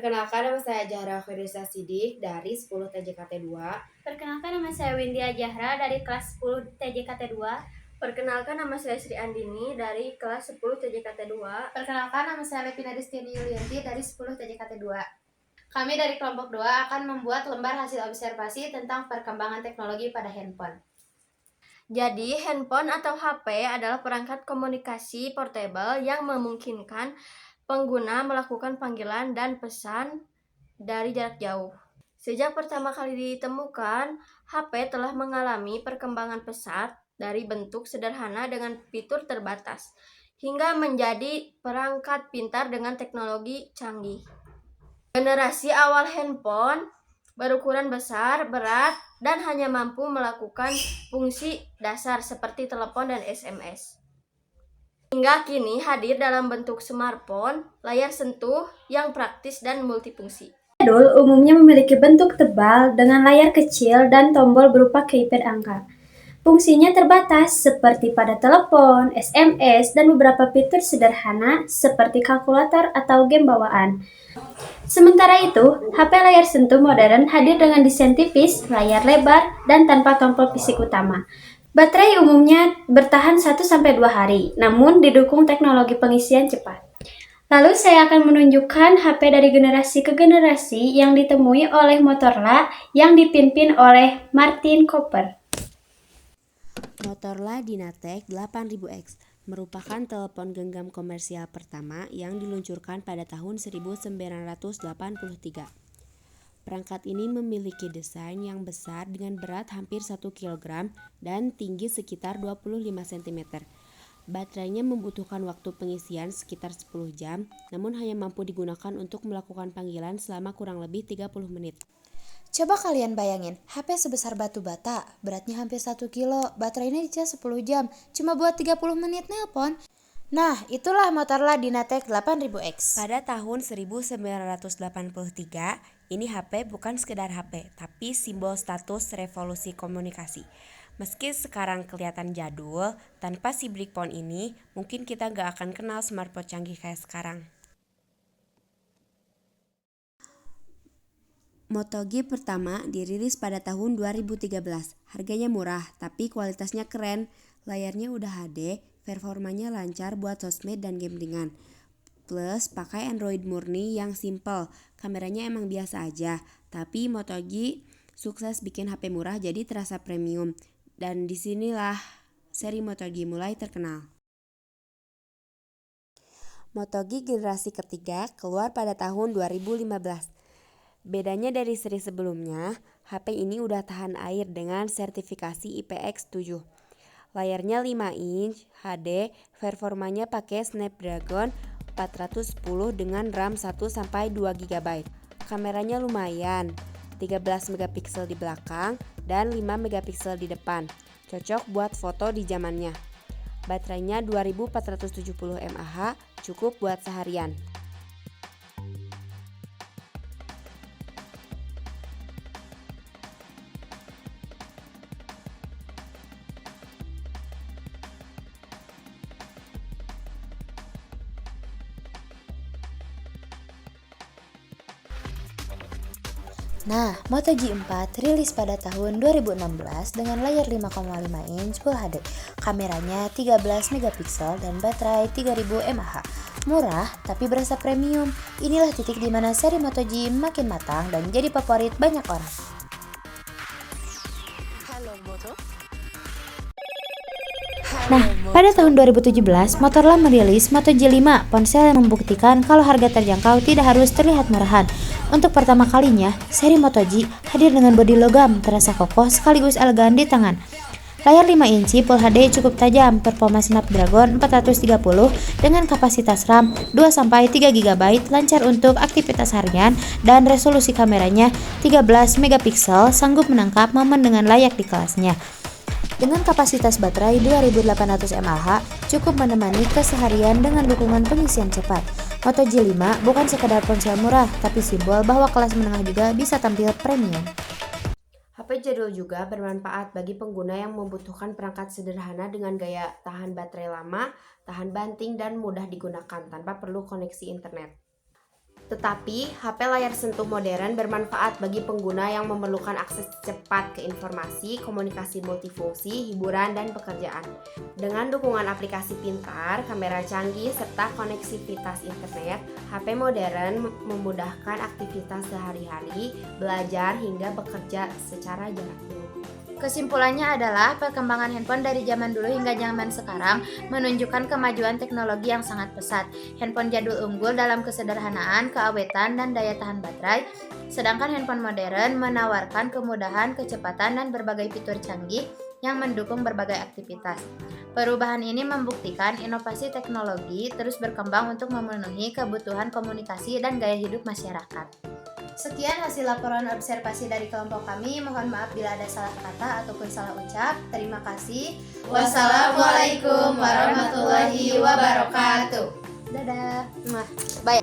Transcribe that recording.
Perkenalkan, nama saya Zahra Firza Sidik dari 10 TJKT 2. Perkenalkan, nama saya Windia Zahra dari kelas 10 TJKT 2. Perkenalkan, nama saya Sri Andini dari kelas 10 TJKT 2. Perkenalkan, nama saya Lepina Destiani Yulianti dari 10 TJKT 2. Kami dari kelompok 2 akan membuat lembar hasil observasi tentang perkembangan teknologi pada handphone. Jadi, handphone atau HP adalah perangkat komunikasi portable yang memungkinkan pengguna melakukan panggilan dan pesan dari jarak jauh. Sejak pertama kali ditemukan, HP telah mengalami perkembangan pesat dari bentuk sederhana dengan fitur terbatas hingga menjadi perangkat pintar dengan teknologi canggih. Generasi awal handphone berukuran besar, berat, dan hanya mampu melakukan fungsi dasar seperti telepon dan SMS. Hingga kini hadir dalam bentuk smartphone, layar sentuh yang praktis dan multifungsi. Jadul umumnya memiliki bentuk tebal dengan layar kecil dan tombol berupa keypad angka. Fungsinya terbatas seperti pada telepon, SMS, dan beberapa fitur sederhana seperti kalkulator atau game bawaan. Sementara itu, HP layar sentuh modern hadir dengan desain tipis, layar lebar, dan tanpa tombol fisik utama. Baterai umumnya bertahan 1-2 hari, namun didukung teknologi pengisian cepat. Lalu saya akan menunjukkan HP dari generasi ke generasi yang ditemui oleh Motorola yang dipimpin oleh Martin Cooper. Motorola Dynatec 8000X merupakan telepon genggam komersial pertama yang diluncurkan pada tahun 1983. Perangkat ini memiliki desain yang besar dengan berat hampir 1 kg dan tinggi sekitar 25 cm. Baterainya membutuhkan waktu pengisian sekitar 10 jam, namun hanya mampu digunakan untuk melakukan panggilan selama kurang lebih 30 menit. Coba kalian bayangin, HP sebesar batu bata, beratnya hampir 1 kilo, baterainya dicas 10 jam, cuma buat 30 menit nelpon. Nah, itulah Motorola Dynatec 8000X. Pada tahun 1983, ini HP bukan sekedar HP, tapi simbol status revolusi komunikasi. Meski sekarang kelihatan jadul, tanpa si brick phone ini, mungkin kita gak akan kenal smartphone canggih kayak sekarang. Moto G pertama dirilis pada tahun 2013. Harganya murah, tapi kualitasnya keren. Layarnya udah HD, performanya lancar buat sosmed dan game ringan. Plus pakai Android murni yang simple. Kameranya emang biasa aja, tapi Moto G sukses bikin HP murah jadi terasa premium. Dan disinilah seri Moto G mulai terkenal. Moto G generasi ketiga keluar pada tahun 2015. Bedanya dari seri sebelumnya, HP ini udah tahan air dengan sertifikasi IPX7. Layarnya 5 inch HD, performanya pakai Snapdragon 410 dengan RAM 1-2 GB. Kameranya lumayan, 13 megapiksel di belakang dan 5 megapiksel di depan. Cocok buat foto di zamannya. Baterainya 2470 mAh, cukup buat seharian. Nah, Moto G4 rilis pada tahun 2016 dengan layar 5,5 inch Full HD, kameranya 13 megapiksel dan baterai 3000 mAh. Murah tapi berasa premium. Inilah titik di mana seri Moto G makin matang dan jadi favorit banyak orang. Nah, pada tahun 2017, Motorola merilis Moto G5, ponsel yang membuktikan kalau harga terjangkau tidak harus terlihat murahan. Untuk pertama kalinya, seri Moto G hadir dengan bodi logam, terasa kokoh sekaligus elegan di tangan. Layar 5 inci Full HD cukup tajam, performa Snapdragon 430 dengan kapasitas RAM 2-3 GB, lancar untuk aktivitas harian, dan resolusi kameranya 13 megapiksel sanggup menangkap momen dengan layak di kelasnya. Dengan kapasitas baterai 2800 mAh, cukup menemani keseharian dengan dukungan pengisian cepat. Moto G5 bukan sekedar ponsel murah, tapi simbol bahwa kelas menengah juga bisa tampil premium. HP jadul juga bermanfaat bagi pengguna yang membutuhkan perangkat sederhana dengan gaya tahan baterai lama, tahan banting, dan mudah digunakan tanpa perlu koneksi internet. Tetapi, HP layar sentuh modern bermanfaat bagi pengguna yang memerlukan akses cepat ke informasi, komunikasi multifungsi, hiburan, dan pekerjaan. Dengan dukungan aplikasi pintar, kamera canggih, serta koneksivitas internet, HP modern memudahkan aktivitas sehari-hari, belajar, hingga bekerja secara jarak jauh. Kesimpulannya adalah perkembangan handphone dari zaman dulu hingga zaman sekarang menunjukkan kemajuan teknologi yang sangat pesat. Handphone jadul unggul dalam kesederhanaan, keawetan, dan daya tahan baterai, sedangkan handphone modern menawarkan kemudahan, kecepatan, dan berbagai fitur canggih yang mendukung berbagai aktivitas. Perubahan ini membuktikan inovasi teknologi terus berkembang untuk memenuhi kebutuhan komunikasi dan gaya hidup masyarakat. Sekian hasil laporan observasi dari kelompok kami. Mohon maaf bila ada salah kata ataupun salah ucap. Terima kasih. Wassalamualaikum warahmatullahi wabarakatuh. Dadah. Bye.